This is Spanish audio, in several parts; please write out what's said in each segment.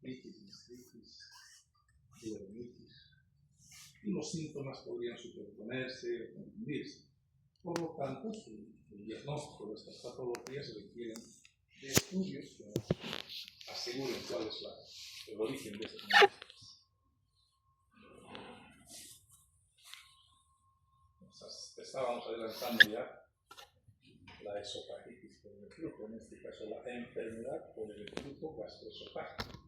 colitis, gastritis, duodenitis, y los síntomas podrían superponerse o confundirse. Por lo tanto, el diagnóstico de estas patologías requieren de estudios que nos aseguren cuál es el origen de esas molestias. Estábamos adelantando ya la esofagitis por reflujo, en este caso la enfermedad por el reflujo gastroesofágico.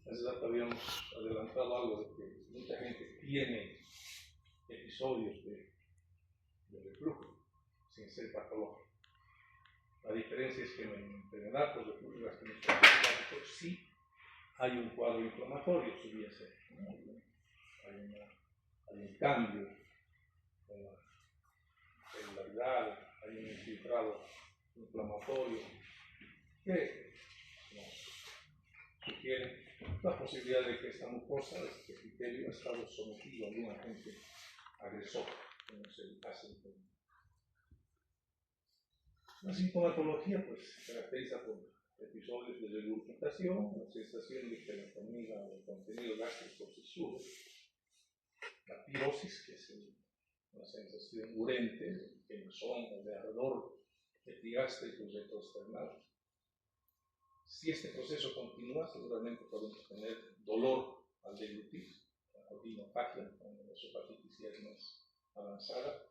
Hace rato habíamos adelantado algo de que mucha gente tiene episodios de reflujo sin ser patológico. La diferencia es que en la enfermedad por reflujo gastroesofágico sí hay un cuadro inflamatorio, subiese, ¿no? Hay un cambio en la celularidad, hay un infiltrado inflamatorio que nos sugiere la posibilidad de que esta mucosa, este epitelio, ha estado sometido a algún agente agresor, como se hace en todo. La sintomatología pues, se caracteriza por episodios de regurgitación, la sensación de que la comida o el contenido gástrico se sube, la pirosis, que es una sensación urente, de quemazón o de ardor epigástrico retroesternal. Si este proceso continúa, seguramente podemos tener dolor al deglutir, la odinofagia, cuando la esofagitis ya es más avanzada,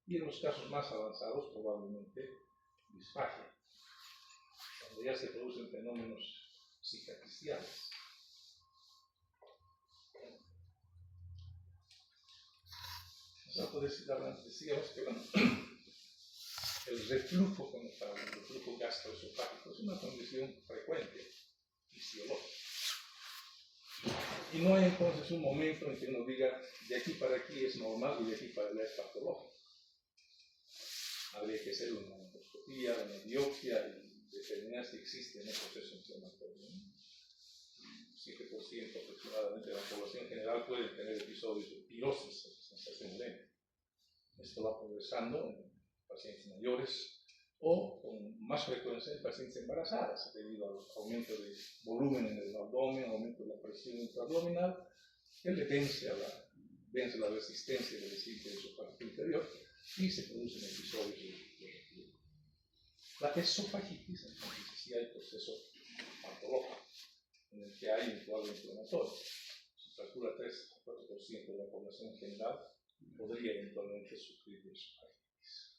y en los casos más avanzados probablemente disfagia, cuando ya se producen fenómenos cicatriciales. Nosotros decíamos que el reflujo como tal, el reflujo gastroesofágico, es una condición frecuente, fisiológica. Y no hay entonces un momento en que uno diga, de aquí para aquí es normal y de aquí para allá es patológico. Habría que hacer una endoscopía, una biopsia y determinar si existe un proceso inflamatorio. 7% aproximadamente de la población general puede tener episodios de pirosis, sensación urente. Esto va progresando en pacientes mayores o con más frecuencia en pacientes embarazadas debido al aumento de volumen en el abdomen, aumento de la presión intraabdominal, que le vence la resistencia del esfínter esofágico inferior y se producen episodios de reflujo. La esofagitis, entonces, sí hay proceso patológico en el que hay un cuadro inflamatorio. Se calcula 3 a 4% de la población general podría eventualmente sufrir de esofagitis.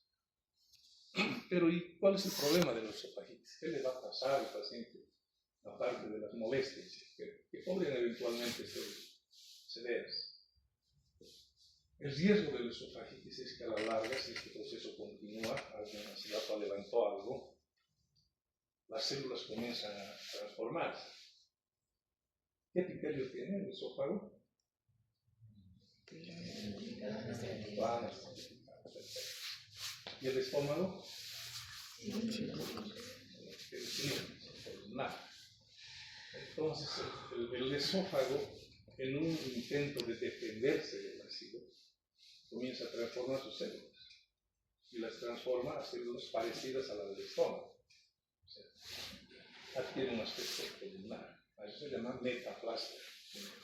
Pero ¿y cuál es el problema de la esofagitis? ¿Qué le va a pasar al paciente aparte de las molestias que podrían eventualmente ser severas? El riesgo de la esofagitis es que a la larga, si este proceso continúa, alguien hace rato adelantó algo, las células comienzan a transformarse. ¿Qué epitelio tiene el esófago? ¿Y el estómago? Entonces, el esófago, en un intento de defenderse del ácido, comienza a transformar sus células y las transforma a células parecidas a las del estómago. O sea, adquiere un aspecto columnar. A eso se llama metaplasia.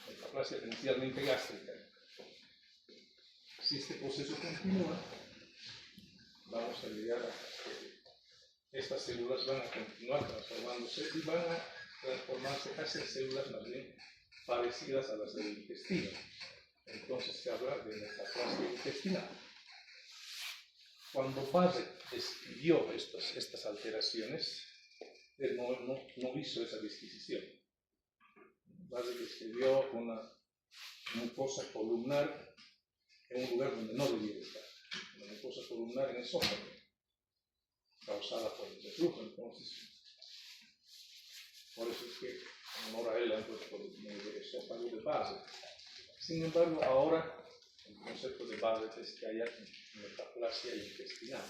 Metaplasia esencialmente gástrica. Si este proceso continúa, vamos a llegar a que estas células van a continuar transformándose y van a transformarse hacia células más bien parecidas a las del intestino. Entonces se habla de metaplasia intestinal. Cuando Barrett describió estas alteraciones, él no hizo esa disquisición. Barrett describió una mucosa columnar en un lugar donde no debía estar. Una mucosa columnar en el esófago, causada por el reflujo. Entonces, por eso es que en honor a él han puesto el esófago de Barrett. Sin embargo, ahora el concepto de Barrett es que haya metaplasia intestinal.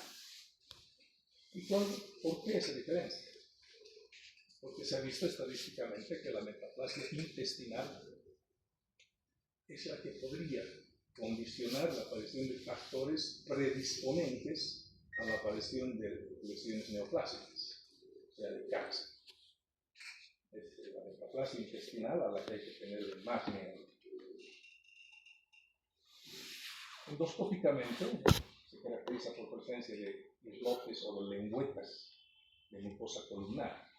¿Y por qué esa diferencia? Porque se ha visto estadísticamente que la metaplasia intestinal es la que podría condicionar la aparición de factores predisponentes a la aparición de lesiones neoplásicas, o sea, de cáncer. La metaplasia intestinal a la que hay que tener más miedo. Endoscópicamente se caracteriza por presencia de islotes o de lengüetas de mucosa columnar.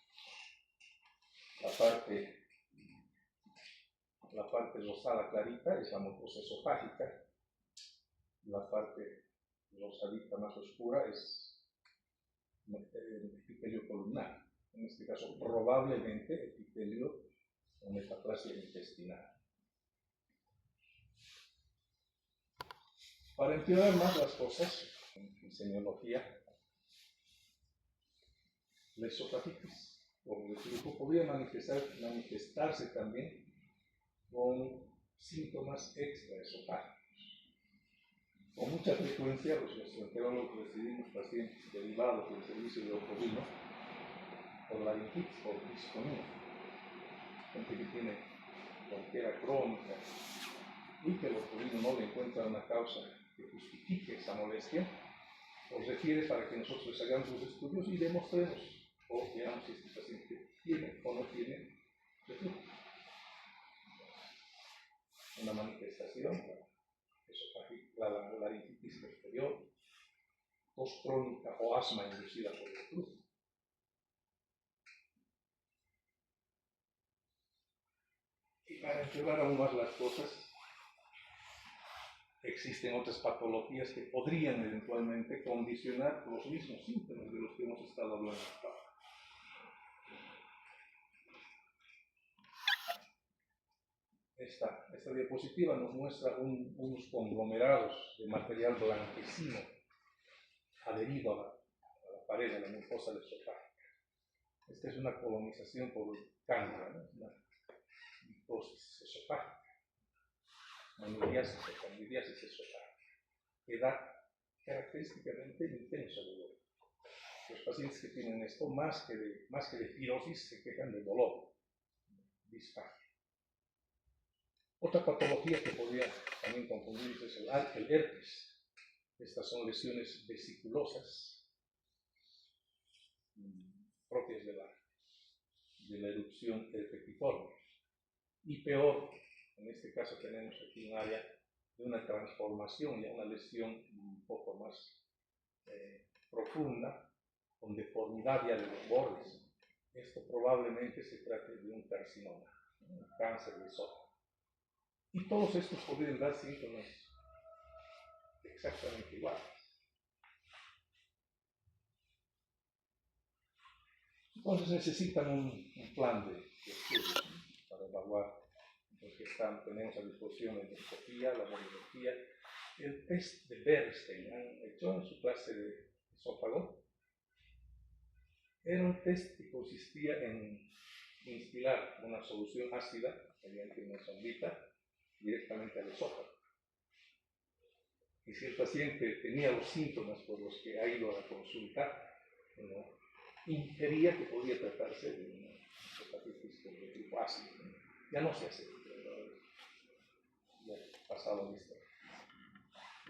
La parte rosada clarita es la mucosa esofágica. La parte rosadita más oscura es el epitelio columnar. En este caso, probablemente epitelio o metaplasia intestinal. Para empeorar más las cosas, en semiología, la esofagitis o el reflujo podría manifestarse también con síntomas extraesofágicos. Con mucha frecuencia, los gastroenterólogos recibimos pacientes derivados del servicio de otorrino por laringitis, por distonía, gente que tiene ronquera crónica y que el otorrino no le encuentra una causa que justifique esa molestia, os refiere para que nosotros hagamos los estudios y demostremos o veamos si este paciente tiene o no tiene reflujo. Una manifestación, la laringitis posterior, tos crónica o asma inducida por el reflujo. Y para empeorar aún más las cosas, existen otras patologías que podrían eventualmente condicionar los mismos síntomas de los que hemos estado hablando hasta ahora. Esta diapositiva nos muestra unos conglomerados de material blanquecino adherido a la pared de la mucosa esofágica. Esta es una colonización por cándida, ¿no? Una micosis esofágica, candidiasis o candidiasis esofágica, que da característicamente intenso dolor. Los pacientes que tienen esto, más que de firosis, se quejan de dolor, disfagia. Otra patología que podría también confundirse es el herpes. Estas son lesiones vesiculosas propias de la erupción herpetiforme. Y peor, en este caso tenemos aquí un área de una transformación, ya una lesión un poco más profunda, con deformidad ya de los bordes. Esto probablemente se trate de un carcinoma, un cáncer de esófago. Y todos estos podrían dar síntomas exactamente iguales. Entonces necesitan un plan de estudios para evaluar los que tenemos a disposición: la endoscopía, la mamografía, el test de Bernstein. Han hecho en su clase de esófago. Era un test que consistía en instilar una solución ácida mediante una sondita directamente al esófago. Y si el paciente tenía los síntomas por los que ha ido a la consulta, infería que podía tratarse de una hepatitis de tipo ácido. Ya no se hace, ya pasado listo.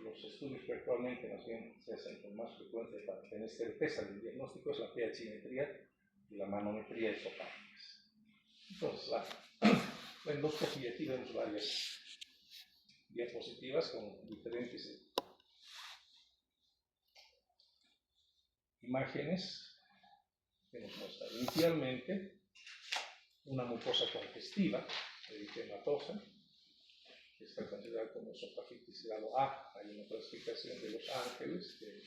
Los estudios que actualmente más bien se hacen con más frecuencia para tener certeza del diagnóstico es la pH-metría y la manometría esofágicas. Entonces, la endoscopía, aquí vemos varias diapositivas con diferentes imágenes que nos muestran inicialmente una mucosa congestiva, eritematosa, que está considerada como esofagitis grado A. Hay una clasificación de Los Ángeles que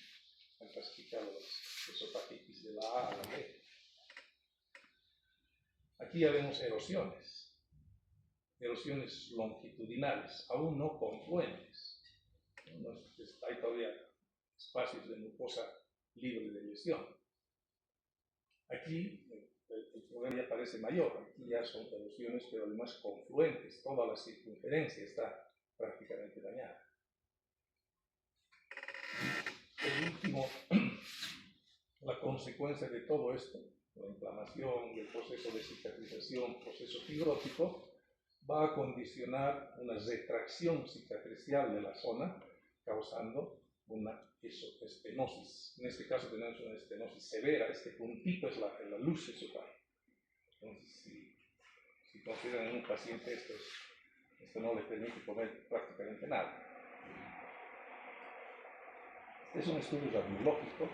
han clasificado las esofagitis de la A a la B. Aquí ya vemos erosiones longitudinales, aún no confluentes. Hay todavía espacios de mucosa libre de lesión. Aquí el problema ya parece mayor, aquí ya son erosiones, pero además confluentes, toda la circunferencia está prácticamente dañada. Por último, la consecuencia de todo esto, la inflamación, el proceso de cicatrización, proceso fibrótico, va a condicionar una retracción cicatricial de la zona, causando una estenosis. En este caso tenemos una estenosis severa. Este puntito es la luz esofágica. Entonces, Si consideran en un paciente esto no le permite comer prácticamente nada. Este es un estudio radiológico.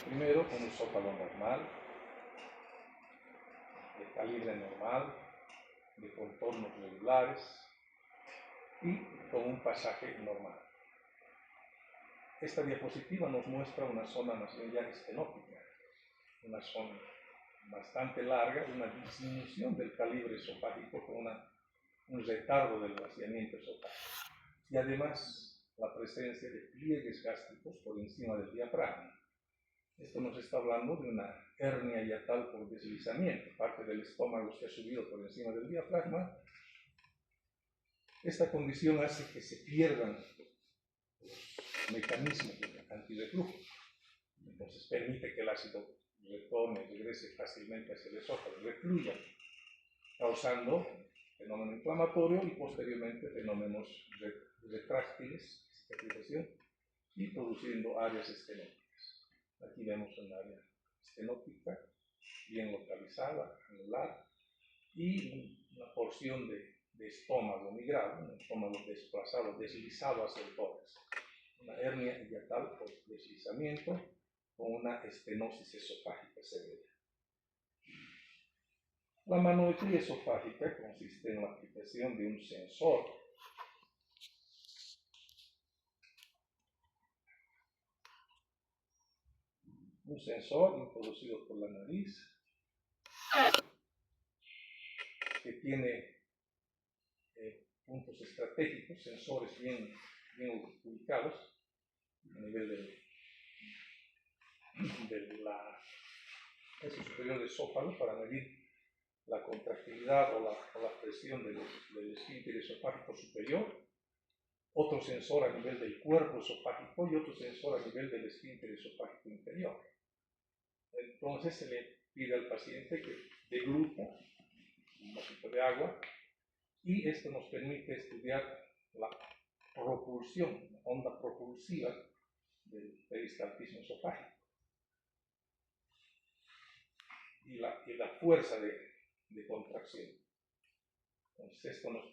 Primero, un esófago normal, de calibre normal, de contornos regulares y con un pasaje normal. Esta diapositiva nos muestra una zona más bien ya estenótica, una zona bastante larga, una disminución del calibre esofágico con un retardo del vaciamiento esofágico y además la presencia de pliegues gástricos por encima del diafragma. Esto nos está hablando de una hernia hiatal por deslizamiento, parte del estómago se ha subido por encima del diafragma. Esta condición hace que se pierdan los mecanismos antirreflujo, entonces permite que el ácido regrese fácilmente hacia el esófago, refluya, causando fenómeno inflamatorio y posteriormente fenómenos retráctiles, cicatrización, y produciendo áreas estenóticas. Aquí vemos un área estenótica bien localizada, anular, y una porción de estómago migrado, un estómago desplazado, deslizado hacia el tórax. Una hernia hiatal por deslizamiento con una estenosis esofágica severa. La manometría esofágica consiste en la aplicación de un sensor introducido por la nariz que tiene puntos estratégicos, sensores bien ubicados a nivel del superior del esófago para medir la contractilidad o la presión del esfínter esofágico superior, otro sensor a nivel del cuerpo esofágico y otro sensor a nivel del esfínter esofágico inferior. Entonces se le pide al paciente que degluta un vasito de agua y esto nos permite estudiar la propulsión, la onda propulsiva del peristaltismo esofágico y la fuerza de contracción. Entonces esto nos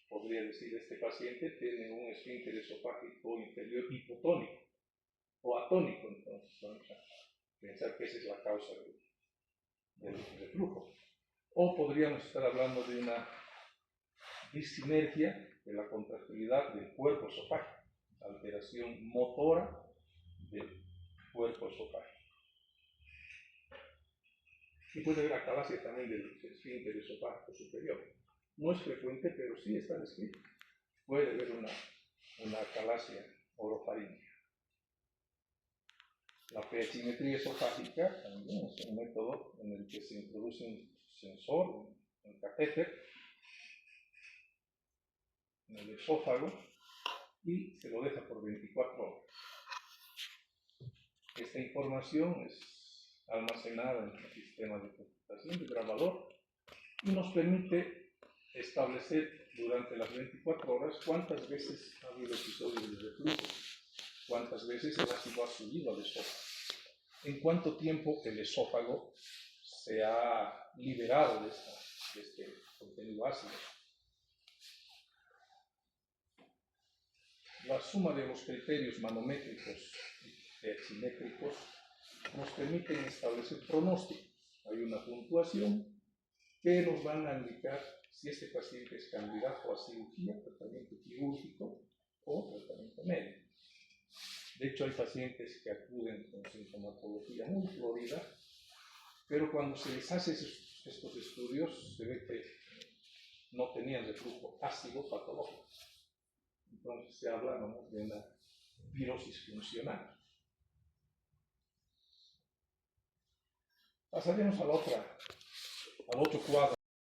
podría decir este paciente tiene un esfínter esofágico inferior hipotónico o atónico, entonces vamos a pensar que esa es la causa del reflujo. O podríamos estar hablando de una disinergia de la contractilidad del cuerpo esofágico, alteración motora del cuerpo esofágico. Y puede haber acalasia también del esfínter esofágico superior. No es frecuente, pero sí está descrito. Puede haber una acalasia orofaríngea. La pH-metría esofágica también es un método en el que se introduce un sensor, un catéter, en el esófago y se lo deja por 24 horas. Esta información es almacenada en el sistema de computación de gran valor y nos permite establecer durante las 24 horas cuántas veces ha habido episodios de reflujo, cuántas veces el ácido ha subido al esófago, en cuánto tiempo el esófago se ha liberado de este contenido ácido. La suma de los criterios manométricos y pH-métricos nos permiten establecer pronósticos. Hay una puntuación que nos van a indicar si este paciente es candidato a cirugía, tratamiento quirúrgico o tratamiento médico. De hecho, hay pacientes que acuden con sintomatología muy florida, pero cuando se les hace estos estudios, se ve que no tenían reflujo ácido patológico. Entonces se habla de una pirosis funcional. Pasaremos al otro cuadro.